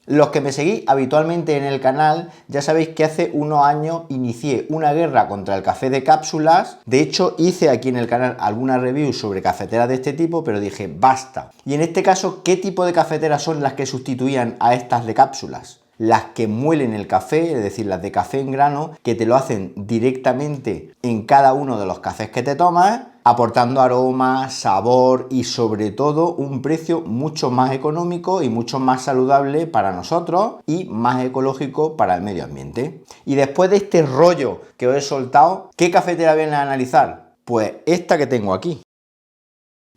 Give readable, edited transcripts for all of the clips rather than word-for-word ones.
Los que me seguís habitualmente en el canal ya sabéis que hace unos años inicié una guerra contra el café de cápsulas. De hecho, hice aquí en el canal alguna review sobre cafeteras de este tipo, pero dije basta. Y en este caso, ¿qué tipo de cafeteras son las que sustituían a estas de cápsulas? Las que muelen el café, es decir, las de café en grano, que te lo hacen directamente en cada uno de los cafés que te tomas, aportando aroma, sabor y sobre todo un precio mucho más económico y mucho más saludable para nosotros y más ecológico para el medio ambiente. Y después de este rollo que os he soltado, ¿qué cafetera viene a analizar? Pues esta que tengo aquí.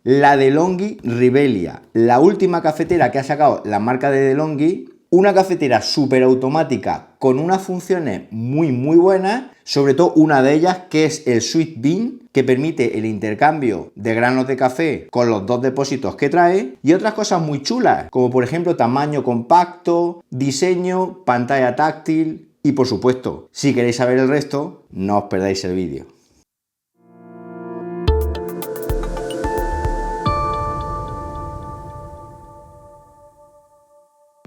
La DeLonghi Rivelia, la última cafetera que ha sacado la marca de DeLonghi. Una cafetera súper automática con unas funciones muy buenas, sobre todo una de ellas que es el Sweet Bean, que permite el intercambio de granos de café con los dos depósitos que trae, y otras cosas muy chulas, como por ejemplo tamaño compacto, diseño, pantalla táctil y por supuesto, si queréis saber el resto, no os perdáis el vídeo.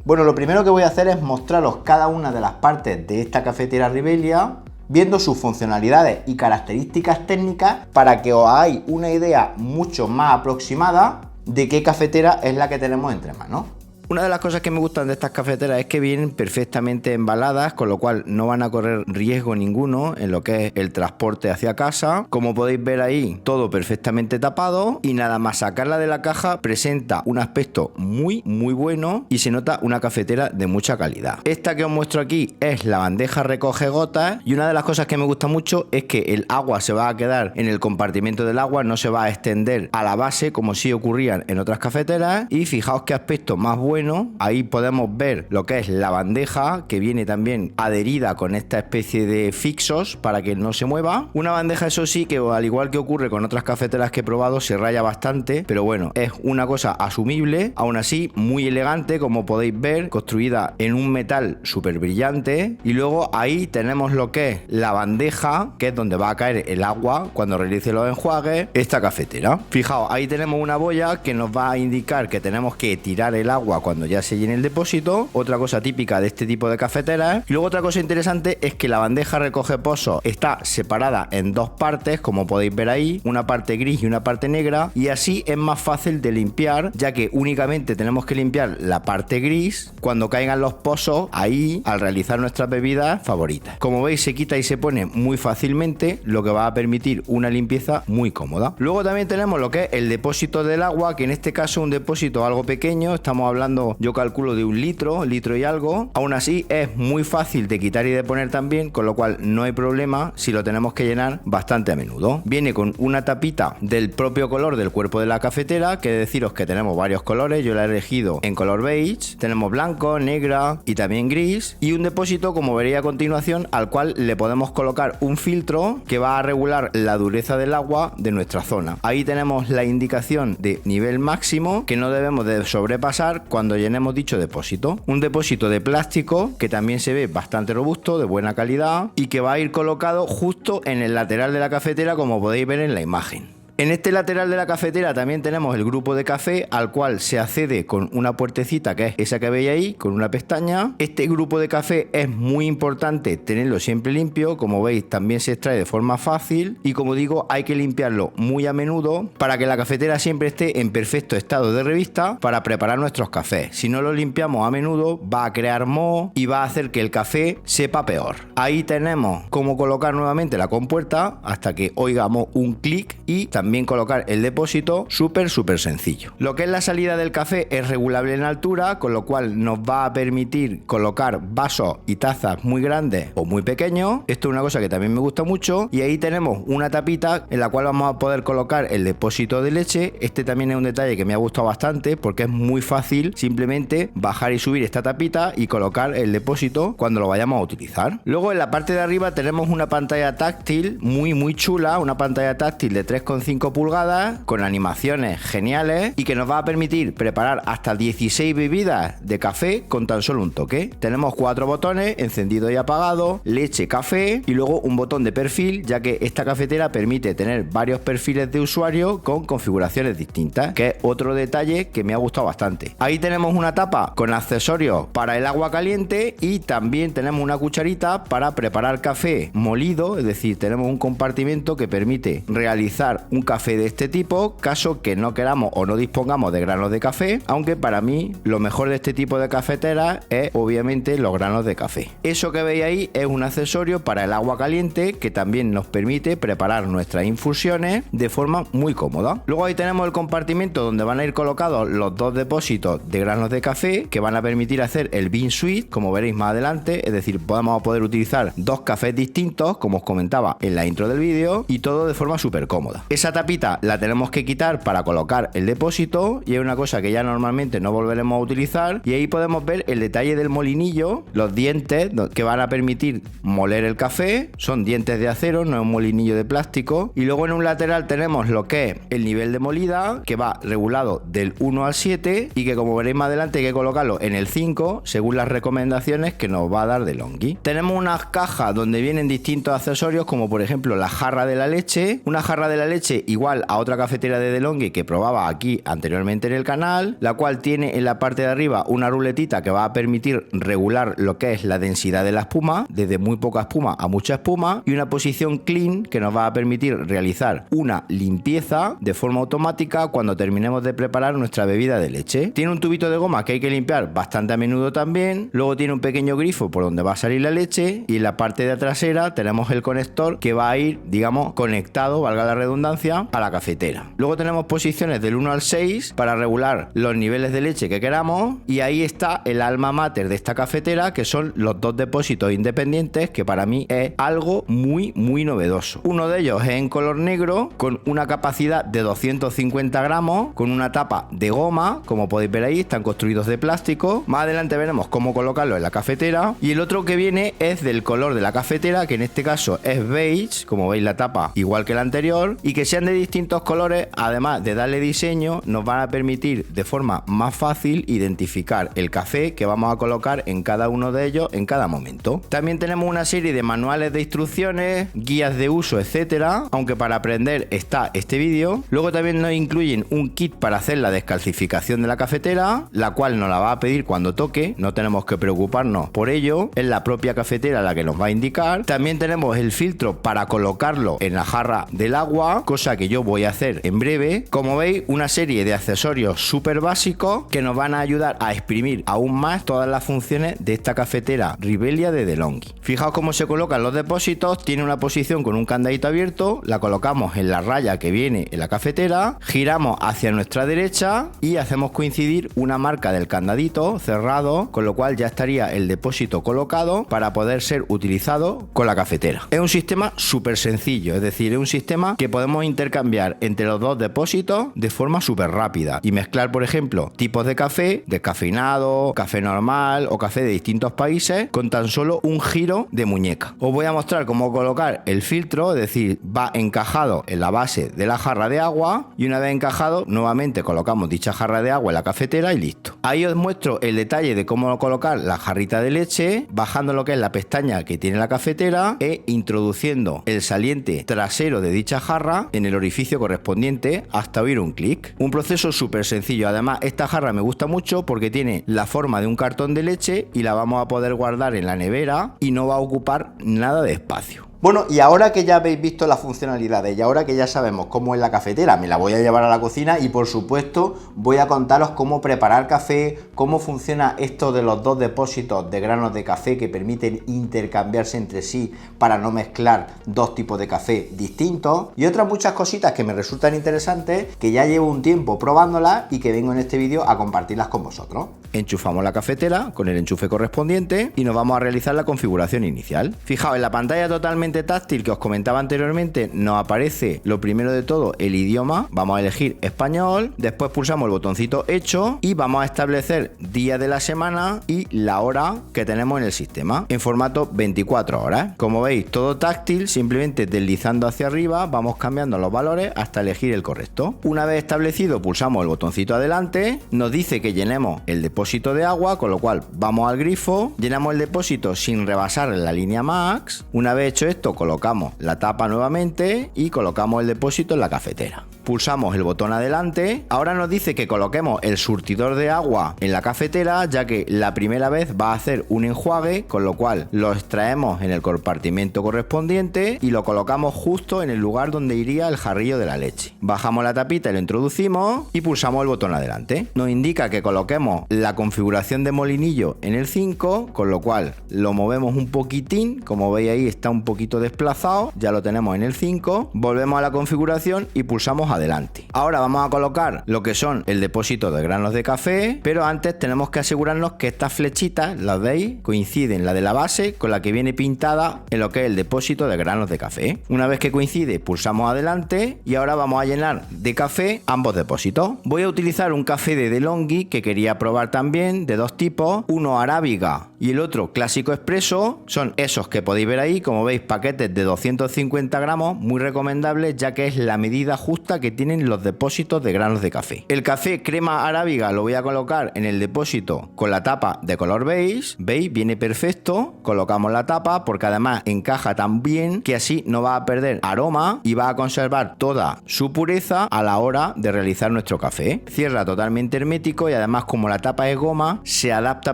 Bueno, lo primero que voy a hacer es mostraros cada una de las partes de esta cafetera Rivelia, viendo sus funcionalidades y características técnicas para que os hagáis una idea mucho más aproximada de qué cafetera es la que tenemos entre manos. Una de las cosas que me gustan de estas cafeteras es que vienen perfectamente embaladas, con lo cual no van a correr riesgo ninguno en lo que es el transporte hacia casa. Como podéis ver ahí, todo perfectamente tapado y nada más sacarla de la caja presenta un aspecto muy bueno y se nota una cafetera de mucha calidad. Esta que os muestro aquí es la bandeja recoge gotas y una de las cosas que me gusta mucho es que el agua se va a quedar en el compartimento del agua, no se va a extender a la base como sí ocurrían en otras cafeteras. Y fijaos qué aspecto más bueno. Ahí podemos ver lo que es la bandeja, que viene también adherida con esta especie de fixos para que no se mueva. Una bandeja, eso sí, que al igual que ocurre con otras cafeteras que he probado, se raya bastante, pero bueno, es una cosa asumible. Aún así, muy elegante, como podéis ver, construida en un metal súper brillante. Y luego ahí tenemos lo que es la bandeja, que es donde va a caer el agua cuando realice los enjuagues esta cafetera. Fijaos, ahí tenemos una boya que nos va a indicar que tenemos que tirar el agua cuando ya se llene el depósito, otra cosa típica de este tipo de cafeteras. Y luego otra cosa interesante es que la bandeja recoge pozos está separada en dos partes, como podéis ver ahí, una parte gris y una parte negra, y así es más fácil de limpiar, ya que únicamente tenemos que limpiar la parte gris cuando caigan los pozos ahí al realizar nuestras bebidas favoritas. Como veis, se quita y se pone muy fácilmente, lo que va a permitir una limpieza muy cómoda. Luego también tenemos lo que es el depósito del agua, que en este caso es un depósito algo pequeño, estamos hablando, yo calculo, de un litro y algo. Aún así es muy fácil de quitar y de poner también, con lo cual no hay problema si lo tenemos que llenar bastante a menudo. Viene con una tapita del propio color del cuerpo de la cafetera, que deciros que tenemos varios colores, yo la he elegido en color beige, tenemos blanco, negra y también gris, y un depósito, como veréis a continuación, al cual le podemos colocar un filtro que va a regular la dureza del agua de nuestra zona. Ahí tenemos la indicación de nivel máximo que no debemos de sobrepasar cuando llenemos dicho depósito. Un depósito de plástico que también se ve bastante robusto, de buena calidad, y que va a ir colocado justo en el lateral de la cafetera, como podéis ver en la imagen. En este lateral de la cafetera también tenemos el grupo de café, al cual se accede con una puertecita, que es esa que veis ahí, con una pestaña. Este grupo de café es muy importante tenerlo siempre limpio, como veis también se extrae de forma fácil y, como digo, hay que limpiarlo muy a menudo para que la cafetera siempre esté en perfecto estado de revista para preparar nuestros cafés. Si no lo limpiamos a menudo va a crear moho y va a hacer que el café sepa peor. Ahí tenemos cómo colocar nuevamente la compuerta hasta que oigamos un clic y también colocar el depósito, súper sencillo. Lo que es la salida del café es regulable en altura, con lo cual nos va a permitir colocar vasos y tazas muy grandes o muy pequeños. Esto es una cosa que también me gusta mucho. Y ahí tenemos una tapita en la cual vamos a poder colocar el depósito de leche. Este también es un detalle que me ha gustado bastante porque es muy fácil simplemente bajar y subir esta tapita y colocar el depósito cuando lo vayamos a utilizar. Luego en la parte de arriba tenemos una pantalla táctil muy chula, una pantalla táctil de 3,5 5 pulgadas con animaciones geniales y que nos va a permitir preparar hasta 16 bebidas de café con tan solo un toque. Tenemos 4 botones, encendido y apagado, leche, café y luego un botón de perfil, ya que esta cafetera permite tener varios perfiles de usuario con configuraciones distintas, que es otro detalle que me ha gustado bastante. Ahí tenemos una tapa con accesorios para el agua caliente y también tenemos una cucharita para preparar café molido, es decir, tenemos un compartimento que permite realizar un café de este tipo, caso que no queramos o no dispongamos de granos de café, aunque para mí lo mejor de este tipo de cafetera es obviamente los granos de café. Eso que veis ahí es un accesorio para el agua caliente que también nos permite preparar nuestras infusiones de forma muy cómoda. Luego ahí tenemos el compartimento donde van a ir colocados los 2 depósitos de granos de café que van a permitir hacer el bean suite, como veréis más adelante, es decir, vamos a poder utilizar 2 cafés distintos, como os comentaba en la intro del vídeo, y todo de forma súper cómoda. Esa tapita la tenemos que quitar para colocar el depósito y es una cosa que ya normalmente no volveremos a utilizar, y ahí podemos ver el detalle del molinillo, los dientes que van a permitir moler el café, son dientes de acero, no es un molinillo de plástico, y luego en un lateral tenemos lo que es el nivel de molida, que va regulado del 1 al 7 y que, como veréis más adelante, hay que colocarlo en el 5 según las recomendaciones que nos va a dar DeLonghi. Tenemos unas cajas donde vienen distintos accesorios, como por ejemplo la jarra de la leche, una jarra de la leche igual a otra cafetera de DeLonghi que probaba aquí anteriormente en el canal, la cual tiene en la parte de arriba una ruletita que va a permitir regular lo que es la densidad de la espuma, desde muy poca espuma a mucha espuma, y una posición clean que nos va a permitir realizar una limpieza de forma automática cuando terminemos de preparar nuestra bebida de leche. Tiene un tubito de goma que hay que limpiar bastante a menudo también, luego tiene un pequeño grifo por donde va a salir la leche y en la parte de trasera tenemos el conector que va a ir, digamos, conectado, valga la redundancia, a la cafetera. Luego tenemos posiciones del 1 al 6 para regular los niveles de leche que queramos, y ahí está el alma mater de esta cafetera, que son los 2 depósitos independientes, que para mí es algo muy novedoso. Uno de ellos es en color negro con una capacidad de 250 gramos, con una tapa de goma, como podéis ver ahí, están construidos de plástico. Más adelante veremos cómo colocarlo en la cafetera. Y el otro que viene es del color de la cafetera, que en este caso es beige, como veis la tapa igual que la anterior, y que sean de distintos colores, además de darle diseño, nos van a permitir de forma más fácil identificar el café que vamos a colocar en cada uno de ellos en cada momento. También tenemos una serie de manuales de instrucciones, guías de uso, etcétera, aunque para aprender está este vídeo. Luego también nos incluyen un kit para hacer la descalcificación de la cafetera, la cual nos la va a pedir cuando toque, no tenemos que preocuparnos por ello, es la propia cafetera la que nos va a indicar. También tenemos el filtro para colocarlo en la jarra del agua, cosa que yo voy a hacer en breve. Como veis, una serie de accesorios súper básicos que nos van a ayudar a exprimir aún más todas las funciones de esta cafetera Rivelia de DeLonghi. Fijaos cómo se colocan los depósitos, tiene una posición con un candadito abierto, la colocamos en la raya que viene en la cafetera, giramos hacia nuestra derecha y hacemos coincidir una marca del candadito cerrado, con lo cual ya estaría el depósito colocado para poder ser utilizado con la cafetera. Es un sistema súper sencillo, es decir, es un sistema que podemos intercambiar entre los 2 depósitos de forma súper rápida y mezclar, por ejemplo, tipos de café, descafeinado, café normal o café de distintos países con tan solo un giro de muñeca. Os voy a mostrar cómo colocar el filtro, es decir, va encajado en la base de la jarra de agua y una vez encajado, nuevamente colocamos dicha jarra de agua en la cafetera y listo. Ahí os muestro el detalle de cómo colocar la jarrita de leche, bajando lo que es la pestaña que tiene la cafetera e introduciendo el saliente trasero de dicha jarra en el orificio correspondiente hasta oír un clic. Un proceso súper sencillo. Además, esta jarra me gusta mucho porque tiene la forma de un cartón de leche y la vamos a poder guardar en la nevera y no va a ocupar nada de espacio. Bueno, y ahora que ya habéis visto las funcionalidades y ahora que ya sabemos cómo es la cafetera, me la voy a llevar a la cocina y por supuesto voy a contaros cómo preparar café, cómo funciona esto de los 2 depósitos de granos de café que permiten intercambiarse entre sí para no mezclar 2 tipos de café distintos y otras muchas cositas que me resultan interesantes que ya llevo un tiempo probándolas y que vengo en este vídeo a compartirlas con vosotros. Enchufamos la cafetera con el enchufe correspondiente y nos vamos a realizar la configuración inicial. Fijaos, en la pantalla totalmente asistente táctil que os comentaba anteriormente nos aparece lo primero de todo el idioma, vamos a elegir español, después pulsamos el botoncito hecho y vamos a establecer día de la semana y la hora que tenemos en el sistema en formato 24 horas. Como veis, todo táctil, simplemente deslizando hacia arriba vamos cambiando los valores hasta elegir el correcto. Una vez establecido pulsamos el botoncito adelante, nos dice que llenemos el depósito de agua, con lo cual vamos al grifo, llenamos el depósito sin rebasar la línea max. Una vez hecho esto colocamos la tapa nuevamente y colocamos el depósito en la cafetera. Pulsamos el botón adelante. Ahora nos dice que coloquemos el surtidor de agua en la cafetera, ya que la primera vez va a hacer un enjuague, con lo cual lo extraemos en el compartimento correspondiente y lo colocamos justo en el lugar donde iría el jarrillo de la leche. Bajamos la tapita y lo introducimos y pulsamos el botón adelante. Nos indica que coloquemos la configuración de molinillo en el 5, con lo cual lo movemos un poquitín, como veis ahí está un poquito desplazado, ya lo tenemos en el 5, volvemos a la configuración y pulsamos adelante. Ahora vamos a colocar lo que son el depósito de granos de café, pero antes tenemos que asegurarnos que estas flechitas, las veis, coinciden la de la base con la que viene pintada en lo que es el depósito de granos de café. Una vez que coincide, pulsamos adelante y ahora vamos a llenar de café ambos depósitos. Voy a utilizar un café de DeLonghi que quería probar también, de dos tipos, uno arábiga y el otro clásico expreso. Son esos que podéis ver ahí, como veis, paquetes de 250 gramos, muy recomendables ya que es la medida justa que tienen los depósitos de granos de café. El café crema arábiga lo voy a colocar en el depósito con la tapa de color beige. Veis, viene perfecto. Colocamos la tapa porque además encaja tan bien que así no va a perder aroma y va a conservar toda su pureza a la hora de realizar nuestro café. Cierra totalmente hermético y además, como la tapa es goma, se adapta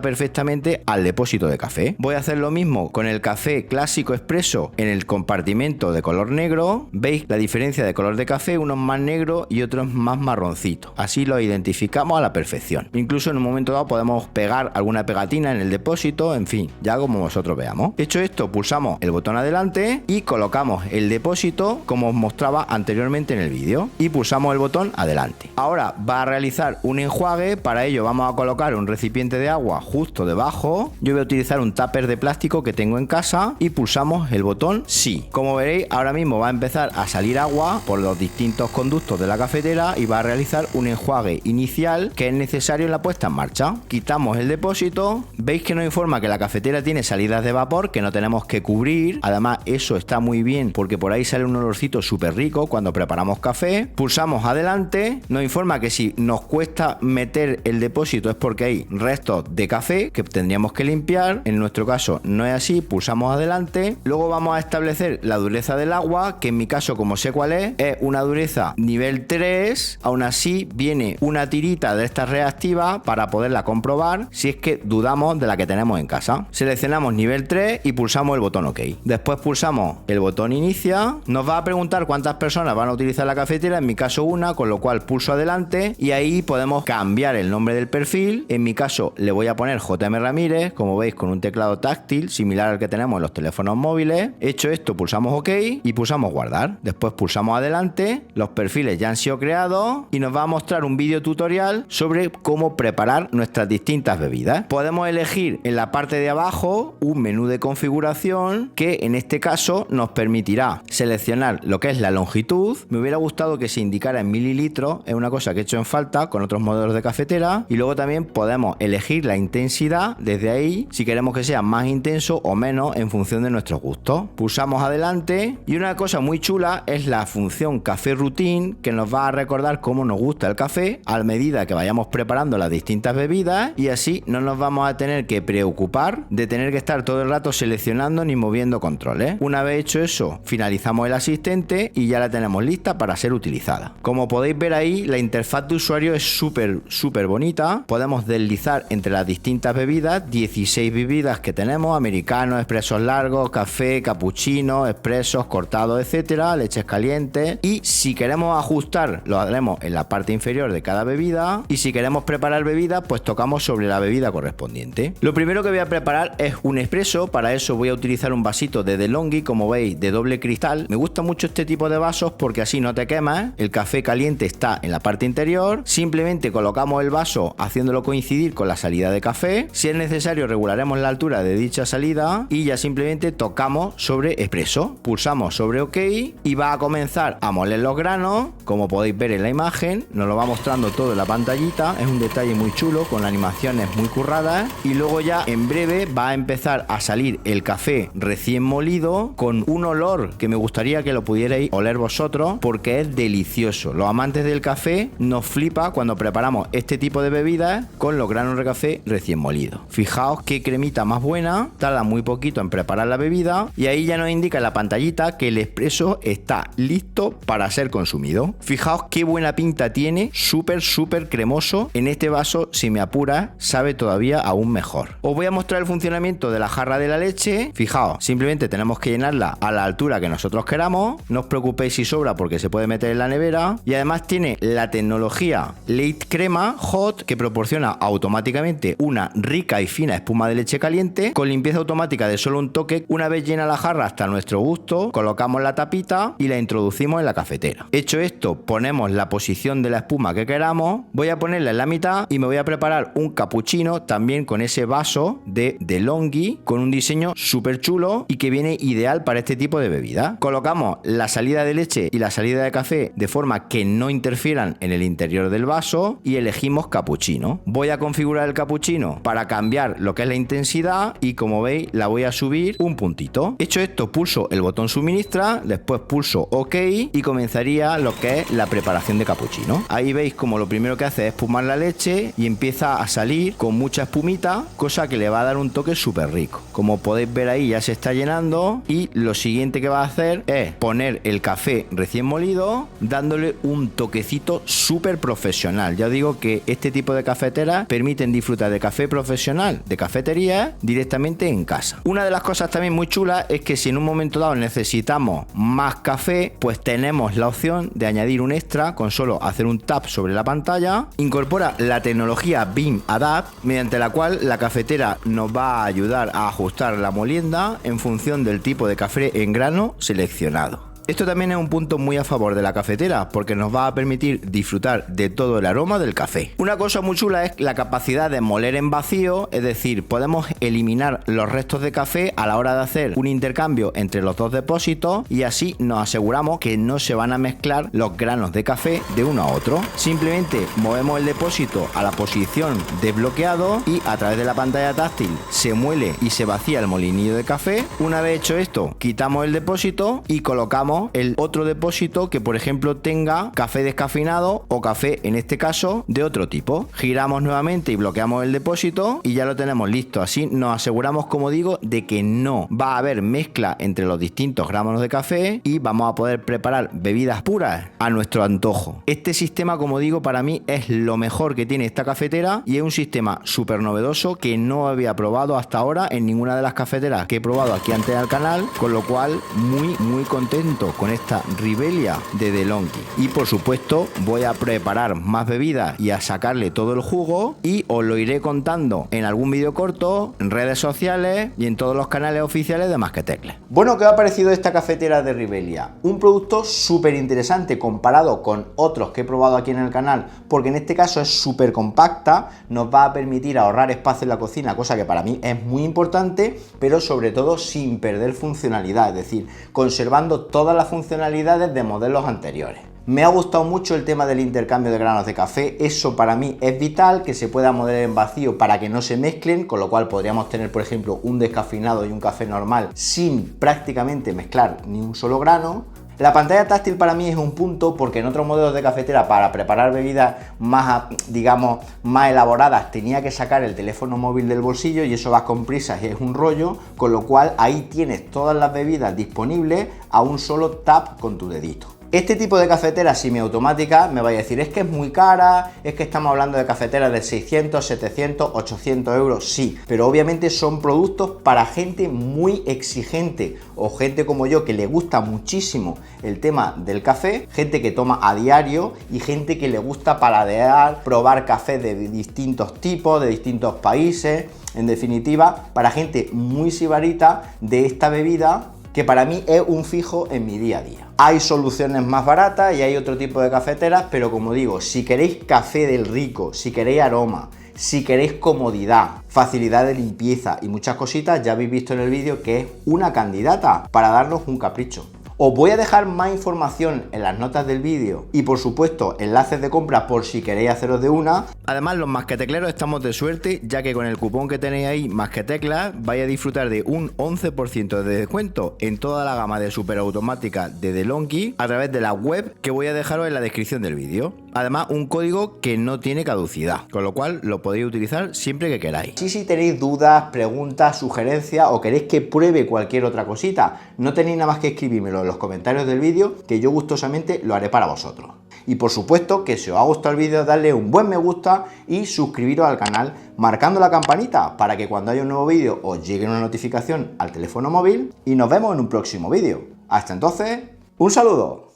perfectamente al depósito de café. Voy a hacer lo mismo con el café clásico expreso en el compartimento de color negro. Veis la diferencia de color de café, unos más negro y otros más marroncito. Así lo identificamos a la perfección. Incluso en un momento dado podemos pegar alguna pegatina en el depósito, en fin, ya como vosotros veamos. Hecho esto, pulsamos el botón adelante y colocamos el depósito como os mostraba anteriormente en el vídeo y pulsamos el botón adelante. Ahora va a realizar un enjuague. Para ello vamos a colocar un recipiente de agua justo debajo. Yo voy a utilizar un tupper de plástico que tengo en casa y pulsamos el botón sí. Como veréis, ahora mismo va a empezar a salir agua por los distintos conductos de la cafetera y va a realizar un enjuague inicial que es necesario en la puesta en marcha. Quitamos el depósito. Veis que nos informa que la cafetera tiene salidas de vapor que no tenemos que cubrir. Además, eso está muy bien porque por ahí sale un olorcito súper rico cuando preparamos café. Pulsamos adelante. Nos informa que si nos cuesta meter el depósito es porque hay restos de café que tendríamos que limpiar. En nuestro caso no es así. Pulsamos adelante. Luego vamos a establecer la dureza del agua, que en mi caso, como sé cuál es una dureza nivel 3. Aún así viene una tirita de esta reactiva para poderla comprobar si es que dudamos de la que tenemos en casa. Seleccionamos nivel 3 y pulsamos el botón OK. Después pulsamos el botón inicia. Nos va a preguntar cuántas personas van a utilizar la cafetera, en mi caso una, con lo cual pulso adelante y ahí podemos cambiar el nombre del perfil. En mi caso le voy a poner JM Ramírez, como veis, con un teclado táctil similar al que tenemos en los teléfonos móviles. Hecho esto, pulsamos OK y pulsamos guardar. Después pulsamos adelante. Los perfiles ya han sido creados y nos va a mostrar un vídeo tutorial sobre cómo preparar nuestras distintas bebidas. Podemos elegir en la parte de abajo un menú de configuración que en este caso nos permitirá seleccionar lo que es la longitud. Me hubiera gustado que se indicara en mililitros, es una cosa que he hecho en falta con otros modelos de cafetera. Y luego también podemos elegir la intensidad desde ahí, si queremos que sea más intenso o menos en función de nuestros gustos. Pulsamos adelante y una cosa muy chula es la función Café Routine, que nos va a recordar cómo nos gusta el café a medida que vayamos preparando las distintas bebidas, y así no nos vamos a tener que preocupar de tener que estar todo el rato seleccionando ni moviendo controles. Una vez hecho eso, finalizamos el asistente y ya la tenemos lista para ser utilizada. Como podéis ver ahí, la interfaz de usuario es súper bonita. Podemos deslizar entre las distintas bebidas, 16 bebidas que tenemos: americanos, expresos largos, café, capuchino, expresos, cortados, etcétera, leches calientes. Y si queremos queremos ajustar, lo haremos en la parte inferior de cada bebida, y si queremos preparar bebida, pues tocamos sobre la bebida correspondiente. Lo primero que voy a preparar es un espresso. Para eso voy a utilizar un vasito de DeLonghi, como veis, de doble cristal. Me gusta mucho este tipo de vasos porque así no te quemas, el café caliente está en la parte interior, simplemente colocamos el vaso haciéndolo coincidir con la salida de café. Si es necesario, regularemos la altura de dicha salida y ya simplemente tocamos sobre expreso, pulsamos sobre OK y va a comenzar a moler los granos. Como podéis ver en la imagen, nos lo va mostrando todo en la pantallita. Es un detalle muy chulo, con animaciones muy curradas, y luego ya en breve va a empezar a salir el café recién molido con un olor que me gustaría que lo pudierais oler vosotros, porque es delicioso. Los amantes del café nos flipa cuando preparamos este tipo de bebidas con los granos de café recién molidos. Fijaos qué cremita más buena, tarda muy poquito en preparar la bebida y ahí ya nos indica en la pantallita que el expreso está listo para ser consumido. Fijaos qué buena pinta tiene, súper cremoso. En este vaso, si me apura, sabe todavía aún mejor. Os voy a mostrar el funcionamiento de la jarra de la leche. Fijaos, simplemente tenemos que llenarla a la altura que nosotros queramos. No os preocupéis si sobra porque se puede meter en la nevera, y además tiene la tecnología Late Crema Hot, que proporciona automáticamente una rica y fina espuma de leche caliente con limpieza automática de solo un toque. Una vez llena la jarra hasta nuestro gusto, colocamos la tapita y la introducimos en la cafetera. Hecho esto, ponemos la posición de la espuma que queramos. Voy a ponerla en la mitad y me voy a preparar un cappuccino también con ese vaso de DeLonghi, con un diseño súper chulo y que viene ideal para este tipo de bebida. Colocamos la salida de leche y la salida de café de forma que no interfieran en el interior del vaso y elegimos cappuccino. Voy a configurar el cappuccino para cambiar lo que es la intensidad y, como veis, la voy a subir un puntito. Hecho esto, pulso el botón suministra, después pulso OK y comenzaría lo que es la preparación de cappuccino. Ahí veis como lo primero que hace es espumar la leche y empieza a salir con mucha espumita, cosa que le va a dar un toque súper rico. Como podéis ver ahí, ya se está llenando y lo siguiente que va a hacer es poner el café recién molido, dándole un toquecito súper profesional. Ya os digo que este tipo de cafeteras permiten disfrutar de café profesional, de cafetería, directamente en casa. Una de las cosas también muy chulas es que si en un momento dado necesitamos más café, pues tenemos la opción de añadir un extra con solo hacer un tap sobre la pantalla. Incorpora la tecnología Beam Adapt, mediante la cual la cafetera nos va a ayudar a ajustar la molienda en función del tipo de café en grano seleccionado. Esto también es un punto muy a favor de la cafetera porque nos va a permitir disfrutar de todo el aroma del café. Una cosa muy chula es la capacidad de moler en vacío, es decir, podemos eliminar los restos de café a la hora de hacer un intercambio entre los dos depósitos y así nos aseguramos que no se van a mezclar los granos de café de uno a otro. Simplemente movemos el depósito a la posición desbloqueado y a través de la pantalla táctil se muele y se vacía el molinillo de café. Una vez hecho esto, quitamos el depósito y colocamos el otro depósito que, por ejemplo, tenga café descafeinado o café, en este caso, de otro tipo. Giramos nuevamente y bloqueamos el depósito y ya lo tenemos listo. Así nos aseguramos, como digo, de que no va a haber mezcla entre los distintos gramos de café y vamos a poder preparar bebidas puras a nuestro antojo. Este sistema, como digo, para mí es lo mejor que tiene esta cafetera y es un sistema súper novedoso que no había probado hasta ahora en ninguna de las cafeteras que he probado aquí antes al canal, con lo cual muy contento con esta Rivelia de DeLonghi. Y por supuesto voy a preparar más bebidas y a sacarle todo el jugo y os lo iré contando en algún vídeo corto, en redes sociales y en todos los canales oficiales de Más que Tecles. Bueno, ¿qué os ha parecido esta cafetera de Rivelia? Un producto súper interesante comparado con otros que he probado aquí en el canal, porque en este caso es súper compacta, nos va a permitir ahorrar espacio en la cocina, cosa que para mí es muy importante, pero sobre todo sin perder funcionalidad, es decir, conservando todas las funcionalidades de modelos anteriores. Me ha gustado mucho el tema del intercambio de granos de café, eso para mí es vital, que se pueda moler en vacío para que no se mezclen, con lo cual podríamos tener, por ejemplo, un descafeinado y un café normal sin prácticamente mezclar ni un solo grano. La pantalla táctil para mí es un punto porque en otros modelos de cafetera para preparar bebidas más, digamos, más elaboradas tenía que sacar el teléfono móvil del bolsillo y eso va con prisas y es un rollo, con lo cual ahí tienes todas las bebidas disponibles a un solo tap con tu dedito. Este tipo de cafetera semiautomática me va a decir, es que es muy cara, es que estamos hablando de cafeteras de 600, 700, 800 euros, sí, pero obviamente son productos para gente muy exigente o gente como yo que le gusta muchísimo el tema del café, gente que toma a diario y gente que le gusta paladear, probar café de distintos tipos, de distintos países, en definitiva, para gente muy sibarita de esta bebida que para mí es un fijo en mi día a día. Hay soluciones más baratas y hay otro tipo de cafeteras, pero como digo, si queréis café del rico, si queréis aroma, si queréis comodidad, facilidad de limpieza y muchas cositas, ya habéis visto en el vídeo que es una candidata para darnos un capricho. Os voy a dejar más información en las notas del vídeo y por supuesto enlaces de compra por si queréis haceros de una. Además, los masquetecleros estamos de suerte, ya que con el cupón que tenéis ahí, masqueteclas, vais a disfrutar de un 11% de descuento en toda la gama de superautomática de DeLonghi a través de la web que voy a dejaros en la descripción del vídeo. Además, un código que no tiene caducidad, con lo cual lo podéis utilizar siempre que queráis. Si tenéis dudas, preguntas, sugerencias o queréis que pruebe cualquier otra cosita, no tenéis nada más que escribírmelo en los comentarios del vídeo, que yo gustosamente lo haré para vosotros. Y por supuesto que si os ha gustado el vídeo, darle un buen me gusta y suscribiros al canal marcando la campanita para que cuando haya un nuevo vídeo os llegue una notificación al teléfono móvil y nos vemos en un próximo vídeo. Hasta entonces, un saludo.